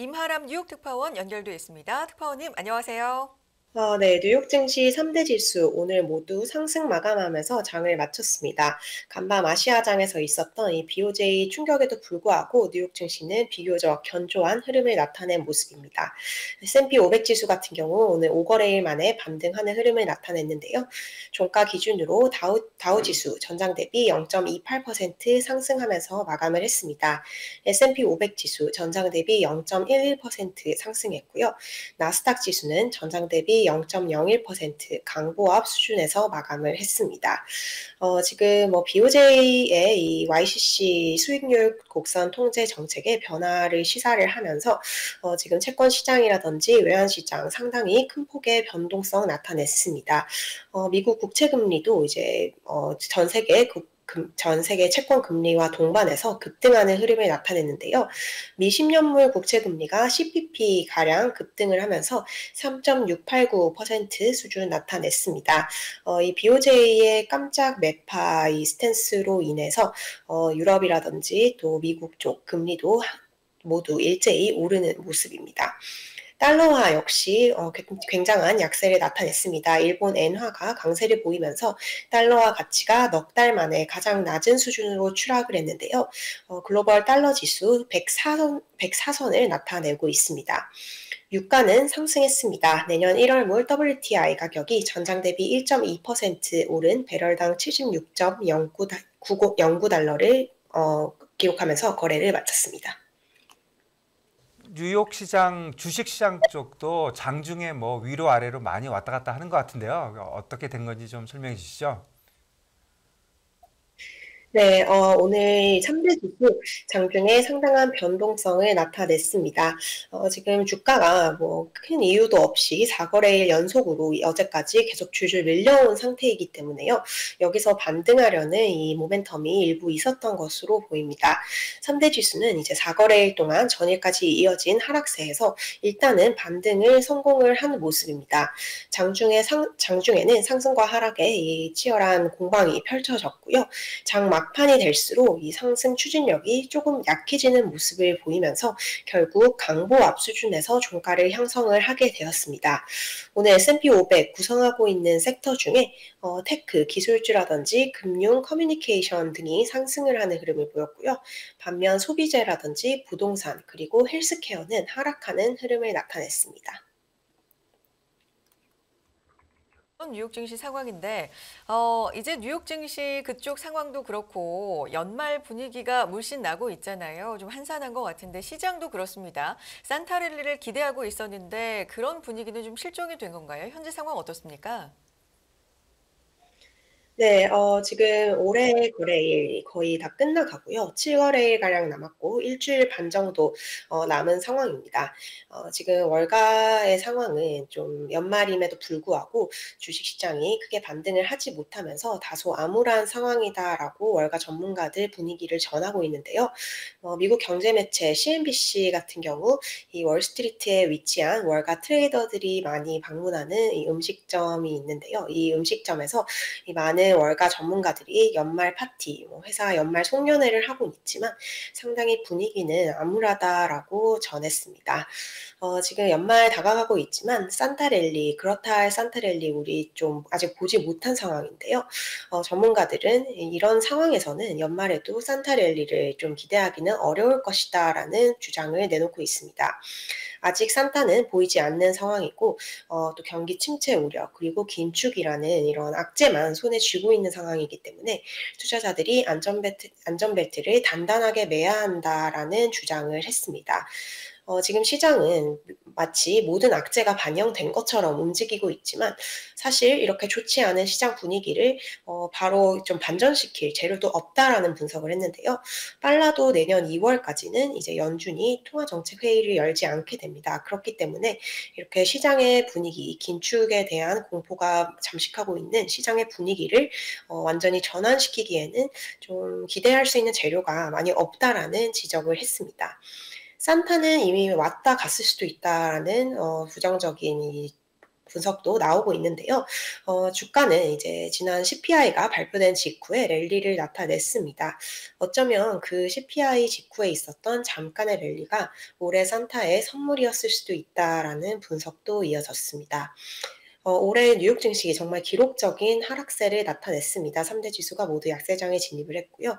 임하람 뉴욕 특파원 연결돼 있습니다. 특파원님, 안녕하세요. 네. 뉴욕 증시 3대 지수 오늘 모두 상승 마감하면서 장을 마쳤습니다. 간밤 아시아장에서 있었던 이 BOJ 충격에도 불구하고 뉴욕 증시는 비교적 견조한 흐름을 나타낸 모습입니다. S&P 500 지수 같은 경우 오늘 5거래일 만에 반등하는 흐름을 나타냈는데요. 종가 기준으로 다우 지수 전장 대비 0.28% 상승하면서 마감을 했습니다. S&P 500 지수 전장 대비 0.11% 상승했고요. 나스닥 지수는 전장 대비 0.01% 강보합 수준에서 마감을 했습니다. 지금 뭐 BOJ의 이 YCC 수익률 곡선 통제 정책의 변화를 시사를 하면서 지금 채권 시장이라든지 외환 시장 상당히 큰 폭의 변동성 나타냈습니다. 미국 국채 금리도 이제 전 세계 채권 금리와 동반해서 급등하는 흐름을 나타냈는데요. 미 10년물 국채 금리가 10bp 가량 급등을 하면서 3.689% 수준 나타냈습니다. 이 BOJ의 깜짝 매파 이 스탠스로 인해서 유럽이라든지 또 미국 쪽 금리도 모두 일제히 오르는 모습입니다. 달러화 역시 굉장한 약세를 나타냈습니다. 일본 엔화가 강세를 보이면서 달러화 가치가 넉 달 만에 가장 낮은 수준으로 추락을 했는데요. 글로벌 달러 지수 104선을 나타내고 있습니다. 유가는 상승했습니다. 내년 1월물 WTI 가격이 전장 대비 1.2% 오른 배럴당 76.09달러를 기록하면서 거래를 마쳤습니다. 뉴욕 시장, 주식 시장 쪽도 장중에 뭐 위로 아래로 많이 왔다 갔다 하는 것 같은데요. 어떻게 된 건지 좀 설명해 주시죠. 네, 오늘 3대 지수 장중에 상당한 변동성을 나타냈습니다. 지금 주가가 뭐 큰 이유도 없이 4거래일 연속으로 어제까지 계속 줄줄 밀려온 상태이기 때문에요. 여기서 반등하려는 이 모멘텀이 일부 있었던 것으로 보입니다. 3대 지수는 이제 4거래일 동안 전일까지 이어진 하락세에서 일단은 반등을 성공을 한 모습입니다. 장중에는 상승과 하락의 이 치열한 공방이 펼쳐졌고요. 장 막판이 될수록 이 상승 추진력이 조금 약해지는 모습을 보이면서 결국 강보합 수준에서 종가를 형성을 하게 되었습니다. 오늘 S&P 500 구성하고 있는 섹터 중에 테크, 기술주라든지 금융, 커뮤니케이션 등이 상승을 하는 흐름을 보였고요. 반면 소비재라든지 부동산 그리고 헬스케어는 하락하는 흐름을 나타냈습니다. 뉴욕 증시 상황인데, 이제 뉴욕 증시 그쪽 상황도 그렇고, 연말 분위기가 물씬 나고 있잖아요. 좀 한산한 것 같은데, 시장도 그렇습니다. 산타랠리를 기대하고 있었는데, 그런 분위기는 좀 실종이 된 건가요? 현재 상황 어떻습니까? 네, 지금 올해 거래일 거의 다 끝나가고요. 7거래일가량 남았고, 일주일 반 정도 남은 상황입니다. 지금 월가의 상황은 좀 연말임에도 불구하고 주식시장이 크게 반등을 하지 못하면서 다소 암울한 상황이다라고 월가 전문가들 분위기를 전하고 있는데요. 미국 경제 매체 CNBC 같은 경우 이 월스트리트에 위치한 월가 트레이더들이 많이 방문하는 이 음식점이 있는데요. 이 음식점에서 이 많은 월가 전문가들이 연말 파티, 뭐 회사 연말 송년회를 하고 있지만 상당히 분위기는 암울하다라고 전했습니다. 지금 연말 다가가고 있지만 산타랠리, 그렇다 할 산타랠리 우리 좀 아직 보지 못한 상황인데요. 전문가들은 이런 상황에서는 연말에도 산타랠리를 좀 기대하기는 어려울 것이다라는 주장을 내놓고 있습니다. 아직 산타는 보이지 않는 상황이고 또 경기 침체 우려 그리고 긴축이라는 이런 악재만 손에 쥐고 있는 상황이기 때문에 투자자들이 안전벨트를 단단하게 매야 한다라는 주장을 했습니다. 지금 시장은 마치 모든 악재가 반영된 것처럼 움직이고 있지만 사실 이렇게 좋지 않은 시장 분위기를 바로 좀 반전시킬 재료도 없다라는 분석을 했는데요. 빨라도 내년 2월까지는 이제 연준이 통화정책 회의를 열지 않게 됩니다. 그렇기 때문에 이렇게 시장의 분위기, 긴축에 대한 공포가 잠식하고 있는 시장의 분위기를 완전히 전환시키기에는 좀 기대할 수 있는 재료가 많이 없다라는 지적을 했습니다. 산타는 이미 왔다 갔을 수도 있다라는 부정적인 이 분석도 나오고 있는데요. 주가는 이제 지난 CPI가 발표된 직후에 랠리를 나타냈습니다. 어쩌면 그 CPI 직후에 있었던 잠깐의 랠리가 올해 산타의 선물이었을 수도 있다라는 분석도 이어졌습니다. 올해 뉴욕 증시 정말 기록적인 하락세를 나타냈습니다. 3대 지수가 모두 약세장에 진입을 했고요.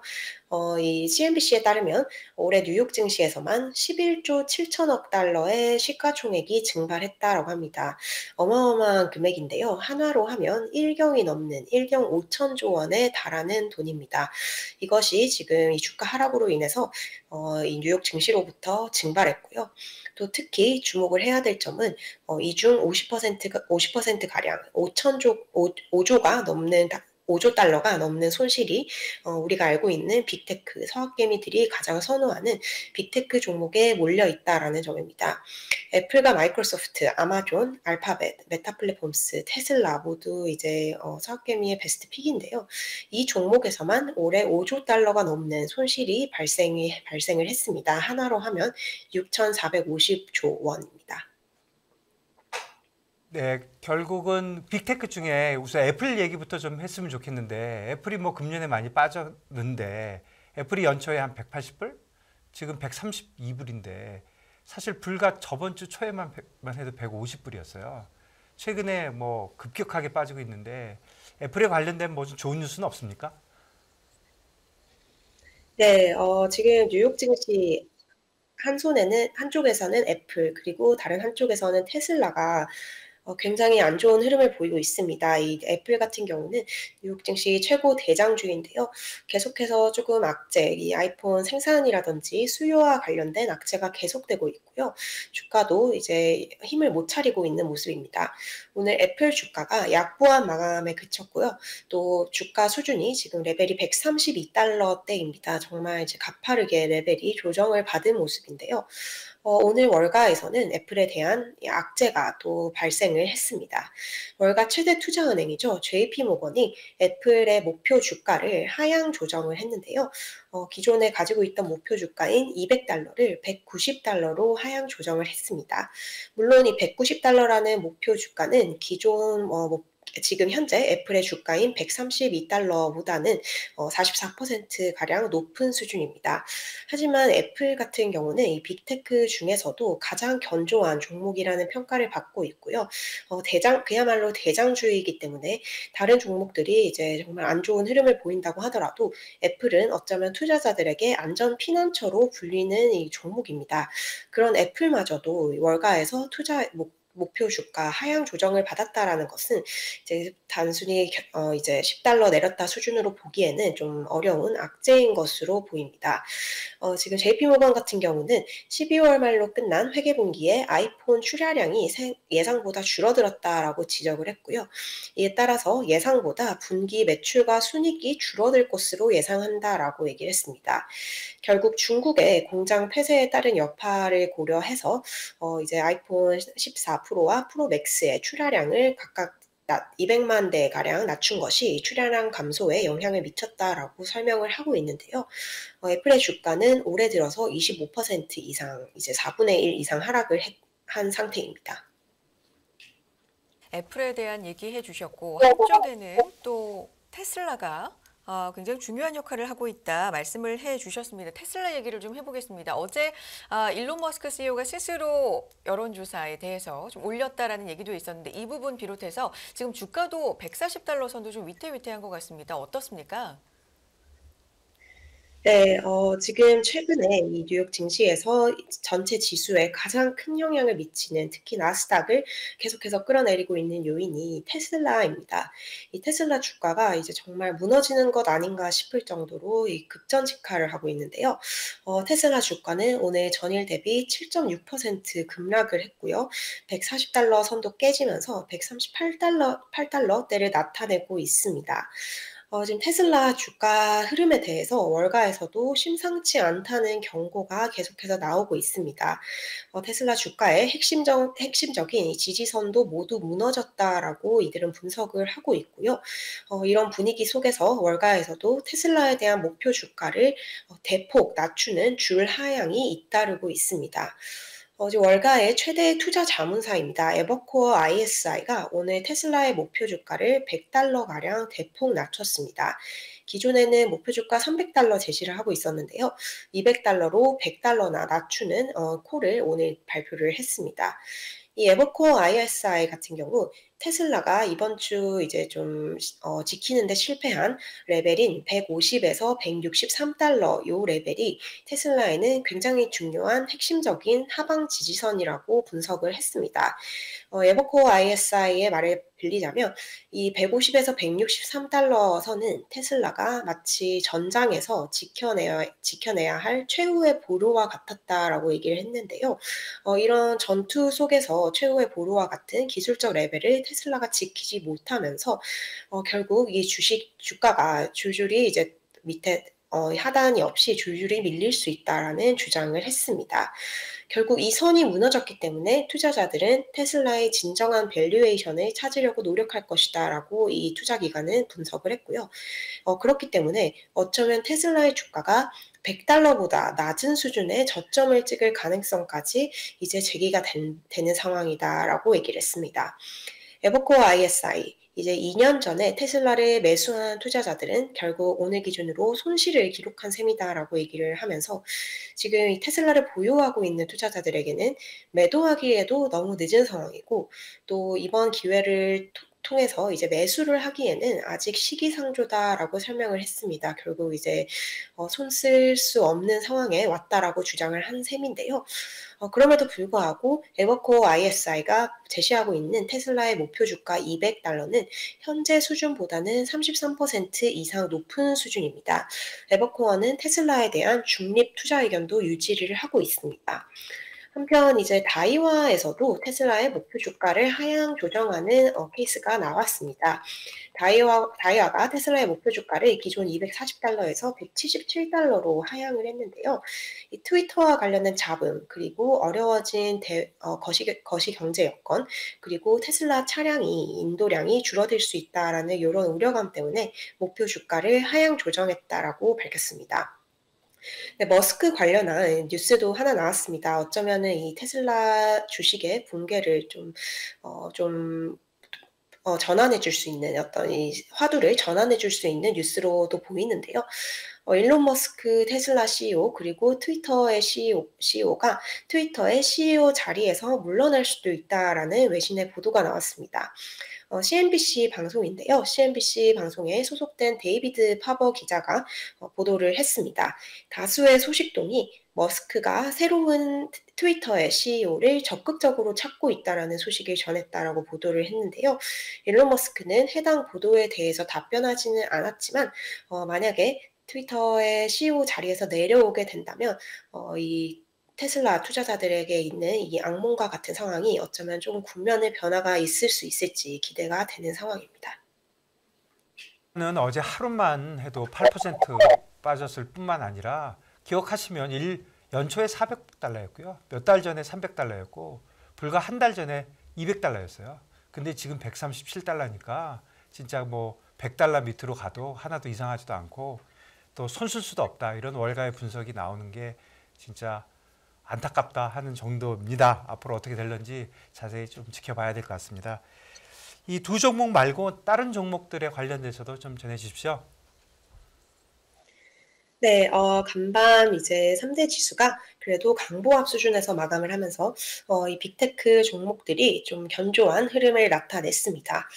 이 CNBC에 따르면 올해 뉴욕 증시에서만 11조 7천억 달러의 시가총액이 증발했다라고 합니다. 어마어마한 금액인데요. 한화로 하면 1경이 넘는 1경 5천조 원에 달하는 돈입니다. 이것이 지금 이 주가 하락으로 인해서 이 뉴욕 증시로부터 증발했고요. 또 특히 주목을 해야 될 점은 이 중 50%가량 5천조, 5조가 넘는 5조 달러가 넘는 손실이 우리가 알고 있는 빅테크 서학개미들이 가장 선호하는 빅테크 종목에 몰려 있다라는 점입니다. 애플과 마이크로소프트, 아마존, 알파벳, 메타플랫폼스, 테슬라 모두 이제 서학개미의 베스트 픽인데요. 이 종목에서만 올해 5조 달러가 넘는 손실이 발생을 했습니다. 하나로 하면 6,450조 원입니다. 네, 결국은 빅테크 중에 우선 애플 얘기부터 좀 했으면 좋겠는데 애플이 뭐 금년에 많이 빠졌는데 애플이 연초에 한 180불? 지금 132불인데 사실 불과 저번 주 초에만 해도 150불이었어요. 최근에 뭐 급격하게 빠지고 있는데 애플에 관련된 뭐 좀 좋은 뉴스는 없습니까? 네, 지금 뉴욕 증시 한쪽에서는 애플, 그리고 다른 한쪽에서는 테슬라가 굉장히 안 좋은 흐름을 보이고 있습니다. 이 애플 같은 경우는 뉴욕 증시 최고 대장주인데요. 계속해서 조금 악재, 이 아이폰 생산이라든지 수요와 관련된 악재가 계속되고 있고요. 주가도 이제 힘을 못 차리고 있는 모습입니다. 오늘 애플 주가가 약보한 마감에 그쳤고요. 또 주가 수준이 지금 레벨이 132달러대입니다. 정말 이제 가파르게 레벨이 조정을 받은 모습인데요. 오늘 월가에서는 애플에 대한 악재가 또 발생을 했습니다. 월가 최대 투자은행이죠. JP모건이 애플의 목표 주가를 하향 조정을 했는데요. 기존에 가지고 있던 목표 주가인 200달러를 190달러로 하향 조정을 했습니다. 물론 이 190달러라는 목표 주가는 기존 지금 현재 애플의 주가인 132달러보다는 44%가량 높은 수준입니다. 하지만 애플 같은 경우는 이 빅테크 중에서도 가장 견조한 종목이라는 평가를 받고 있고요. 그야말로 대장주이기 때문에 다른 종목들이 이제 정말 안 좋은 흐름을 보인다고 하더라도 애플은 어쩌면 투자자들에게 안전 피난처로 불리는 이 종목입니다. 그런 애플마저도 월가에서 목표 주가 하향 조정을 받았다라는 것은 이제 단순히 이제 10달러 내렸다 수준으로 보기에는 좀 어려운 악재인 것으로 보입니다. 지금 JP모건 같은 경우는 12월 말로 끝난 회계분기에 아이폰 출하량이 예상보다 줄어들었다라고 지적을 했고요. 이에 따라서 예상보다 분기 매출과 순이익이 줄어들 것으로 예상한다라고 얘기를 했습니다. 결국 중국의 공장 폐쇄에 따른 여파를 고려해서 이제 아이폰 14 프로와 프로 맥스의 출하량을 각각 200만 대 가량 낮춘 것이 출하량 감소에 영향을 미쳤다라고 설명을 하고 있는데요. 애플의 주가는 올해 들어서 25% 이상, 이제 4분의 1 이상 하락을 한 상태입니다. 애플에 대한 얘기해 주셨고 한쪽에는 또 테슬라가 굉장히 중요한 역할을 하고 있다 말씀을 해 주셨습니다. 테슬라 얘기를 좀 해보겠습니다. 어제 일론 머스크 CEO가 스스로 여론조사에 대해서 좀 올렸다라는 얘기도 있었는데 이 부분 비롯해서 지금 주가도 140달러 선도 좀 위태위태한 것 같습니다. 어떻습니까? 네, 지금 최근에 이 뉴욕 증시에서 전체 지수에 가장 큰 영향을 미치는 특히 나스닥을 계속해서 끌어내리고 있는 요인이 테슬라입니다. 이 테슬라 주가가 이제 정말 무너지는 것 아닌가 싶을 정도로 이 급전직하를 하고 있는데요. 테슬라 주가는 오늘 전일 대비 7.6% 급락을 했고요. 140달러 선도 깨지면서 138달러대를 나타내고 있습니다. 지금 테슬라 주가 흐름에 대해서 월가에서도 심상치 않다는 경고가 계속해서 나오고 있습니다. 테슬라 주가의 핵심적인 이 지지선도 모두 무너졌다라고 이들은 분석을 하고 있고요. 이런 분위기 속에서 월가에서도 테슬라에 대한 목표 주가를 대폭 낮추는 줄 하향이 잇따르고 있습니다. 지금 월가의 최대 투자 자문사입니다. 에버코어 ISI가 오늘 테슬라의 목표 주가를 $100 가량 대폭 낮췄습니다. 기존에는 목표 주가 $300 제시를 하고 있었는데요. $200로 $100나 낮추는 콜을 오늘 발표를 했습니다. 이 에버코어 ISI 같은 경우 테슬라가 이번 주 이제 좀 지키는데 실패한 레벨인 150에서 $163 요 레벨이 테슬라에는 굉장히 중요한 핵심적인 하방 지지선이라고 분석을 했습니다. 에버코어 ISI의 말을 빌리자면 이 150에서 $163 선은 테슬라가 마치 전장에서 지켜내야 할 최후의 보루와 같았다라고 얘기를 했는데요. 이런 전투 속에서 최후의 보루와 같은 기술적 레벨을 테슬라가 지키지 못하면서 결국 이 주가가 줄줄이 이제 밑에 하단이 없이 줄줄이 밀릴 수 있다라는 주장을 했습니다. 결국 이 선이 무너졌기 때문에 투자자들은 테슬라의 진정한 밸류에이션을 찾으려고 노력할 것이다라고 이 투자 기관은 분석을 했고요. 그렇기 때문에 어쩌면 테슬라의 주가가 $100보다 낮은 수준의 저점을 찍을 가능성까지 이제 제기가 되는 상황이다라고 얘기를 했습니다. 에버코어 ISI 이제 2년 전에 테슬라를 매수한 투자자들은 결국 오늘 기준으로 손실을 기록한 셈이다라고 얘기를 하면서 지금 이 테슬라를 보유하고 있는 투자자들에게는 매도하기에도 너무 늦은 상황이고 또 이번 기회를 통해서 이제 매수를 하기에는 아직 시기상조다라고 설명을 했습니다. 결국 이제 손 쓸 수 없는 상황에 왔다라고 주장을 한 셈인데요. 그럼에도 불구하고 에버코어 ISI가 제시하고 있는 테슬라의 목표 주가 $200는 현재 수준보다는 33% 이상 높은 수준입니다. 에버코어는 테슬라에 대한 중립 투자 의견도 유지를 하고 있습니다. 한편 이제 다이와에서도 테슬라의 목표 주가를 하향 조정하는 케이스가 나왔습니다. 다이와가 테슬라의 목표 주가를 기존 $240에서 $177로 하향을 했는데요. 이 트위터와 관련된 잡음 그리고 어려워진 거시 경제 여건 그리고 테슬라 차량이 인도량이 줄어들 수 있다라는 이런 우려감 때문에 목표 주가를 하향 조정했다라고 밝혔습니다. 네, 머스크 관련한 뉴스도 하나 나왔습니다. 어쩌면은 이 테슬라 주식의 붕괴를 좀 전환해 줄 수 있는 어떤 이 화두를 전환해 줄 수 있는 뉴스로도 보이는데요. 일론 머스크 테슬라 CEO 그리고 트위터의 CEO가 트위터의 CEO 자리에서 물러날 수도 있다라는 외신의 보도가 나왔습니다. CNBC 방송인데요. CNBC 방송에 소속된 데이비드 파버 기자가 보도를 했습니다. 다수의 소식통이 머스크가 새로운 트위터의 CEO를 적극적으로 찾고 있다라는 소식을 전했다라고 보도를 했는데요. 일론 머스크는 해당 보도에 대해서 답변하지는 않았지만 만약에 트위터의 CEO 자리에서 내려오게 된다면 이 테슬라 투자자들에게 있는 이 악몽과 같은 상황이 어쩌면 조금 국면의 변화가 있을 수 있을지 기대가 되는 상황입니다. 는 어제 하루만 해도 8% 빠졌을 뿐만 아니라 기억하시면 연초에 $400였고요. 몇 달 전에 $300였고 불과 한 달 전에 $200였어요. 근데 지금 $137니까 진짜 뭐 $100 밑으로 가도 하나도 이상하지도 않고 또 손쓸 수도 없다. 이런 월가의 분석이 나오는 게 진짜 안타깝다 하는 정도입니다. 앞으로 어떻게 될런지 자세히 좀 지켜봐야 될 것 같습니다. 이 두 종목 말고 다른 종목들에 관련돼서도 좀 전해주십시오. 네, 간밤 이제 3대 지수가 그래도 강보합 수준에서 마감을 하면서 이 빅테크 종목들이 좀 견조한 흐름을 나타냈습니다.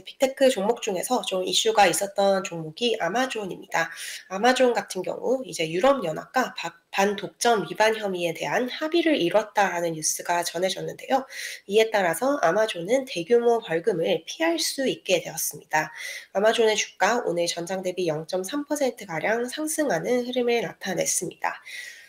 빅테크 종목 중에서 좀 이슈가 있었던 종목이 아마존입니다. 아마존 같은 경우 이제 유럽연합과 반독점 위반 혐의에 대한 합의를 이뤘다라는 뉴스가 전해졌는데요. 이에 따라서 아마존은 대규모 벌금을 피할 수 있게 되었습니다. 아마존의 주가 오늘 전장 대비 0.3%가량 상승하는 흐름을 나타냈습니다.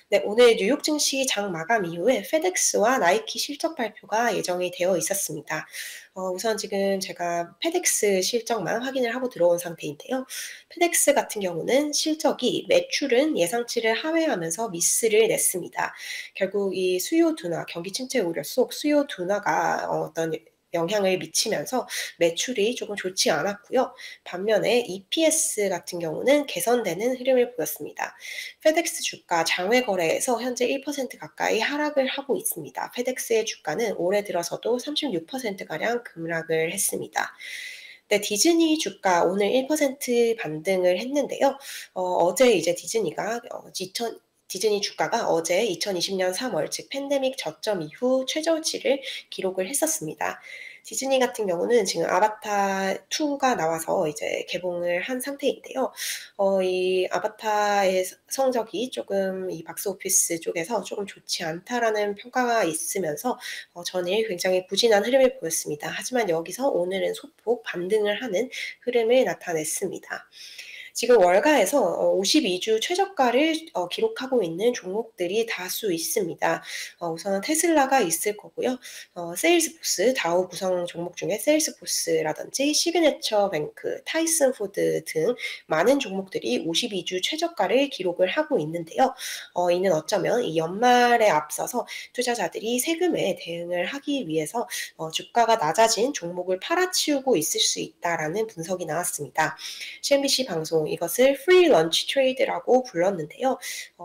네, 오늘 뉴욕 증시 장 마감 이후에 페덱스와 나이키 실적 발표가 예정이 되어 있었습니다. 우선 지금 제가 페덱스 실적만 확인을 하고 들어온 상태인데요. 페덱스 같은 경우는 실적이 매출은 예상치를 하회하면서 미스를 냈습니다. 결국 이 수요 둔화, 경기 침체 우려 속 수요 둔화가 어떤 영향을 미치면서 매출이 조금 좋지 않았고요. 반면에 EPS 같은 경우는 개선되는 흐름을 보였습니다. 페덱스 주가 장외 거래에서 현재 1% 가까이 하락을 하고 있습니다. 페덱스의 주가는 올해 들어서도 36%가량 급락을 했습니다. 네, 디즈니 주가 오늘 1% 반등을 했는데요. 어제 이제 디즈니 주가가 어제 2020년 3월, 즉 팬데믹 저점 이후 최저치를 기록을 했었습니다. 디즈니 같은 경우는 지금 아바타 2가 나와서 이제 개봉을 한 상태인데요. 이 아바타의 성적이 조금 이 박스오피스 쪽에서 조금 좋지 않다라는 평가가 있으면서 전일 굉장히 부진한 흐름을 보였습니다. 하지만 여기서 오늘은 소폭 반등을 하는 흐름을 나타냈습니다. 지금 월가에서 52주 최저가를 기록하고 있는 종목들이 다수 있습니다. 우선 테슬라가 있을 거고요. 세일즈포스, 다우 구성 종목 중에 세일즈포스라든지 시그네처 뱅크, 타이슨 푸드 등 많은 종목들이 52주 최저가를 기록을 하고 있는데요. 이는 어쩌면 이 연말에 앞서서 투자자들이 세금에 대응을 하기 위해서 주가가 낮아진 종목을 팔아치우고 있을 수 있다라는 분석이 나왔습니다. CNBC 방송 이것을 프리 런치 트레이드라고 불렀는데요.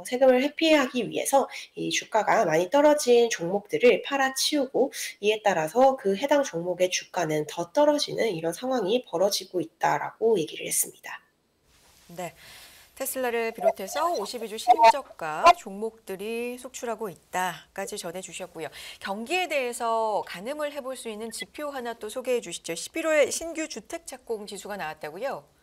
세금을 회피하기 위해서 이 주가가 많이 떨어진 종목들을 팔아치우고 이에 따라서 그 해당 종목의 주가는 더 떨어지는 이런 상황이 벌어지고 있다라고 얘기를 했습니다. 네. 테슬라를 비롯해서 52주 실적과 종목들이 속출하고 있다까지 전해주셨고요. 경기에 대해서 가늠을 해볼 수 있는 지표 하나 또 소개해 주시죠. 11월 신규 주택 착공 지수가 나왔다고요?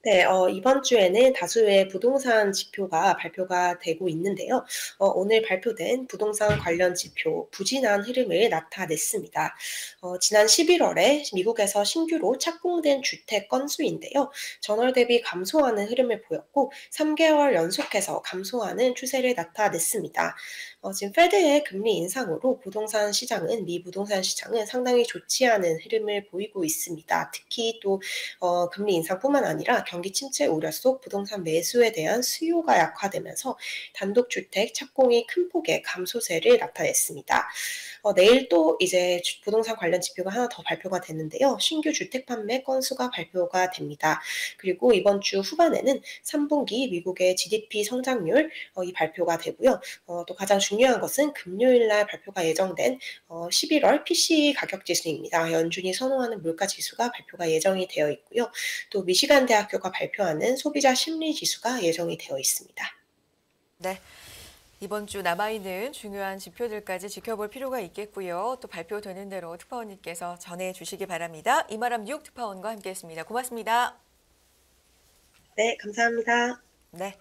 네, 이번 주에는 다수의 부동산 지표가 발표가 되고 있는데요. 오늘 발표된 부동산 관련 지표 부진한 흐름을 나타냈습니다. 지난 11월에 미국에서 신규로 착공된 주택 건수인데요. 전월 대비 감소하는 흐름을 보였고 3개월 연속해서 감소하는 추세를 나타냈습니다. 지금 페드의 금리 인상으로 미 부동산 시장은 상당히 좋지 않은 흐름을 보이고 있습니다. 특히 또 금리 인상뿐만 아니라 경기 침체 우려 속 부동산 매수에 대한 수요가 약화되면서 단독주택 착공이 큰 폭의 감소세를 나타냈습니다. 내일 또 이제 부동산 관련 지표가 하나 더 발표가 됐는데요. 신규 주택 판매 건수가 발표가 됩니다. 그리고 이번 주 후반에는 3분기 미국의 GDP 성장률 이 발표가 되고요. 또 가장 중요한 것은 금요일 날 발표가 예정된 11월 PCE 가격 지수입니다. 연준이 선호하는 물가 지수가 발표가 예정이 되어 있고요. 또 미시간 대학교가 발표하는 소비자 심리 지수가 예정이 되어 있습니다. 네. 이번 주 남아있는 중요한 지표들까지 지켜볼 필요가 있겠고요. 또 발표되는 대로 특파원님께서 전해주시기 바랍니다. 이마람 뉴욕 특파원과 함께했습니다. 고맙습니다. 네, 감사합니다. 네.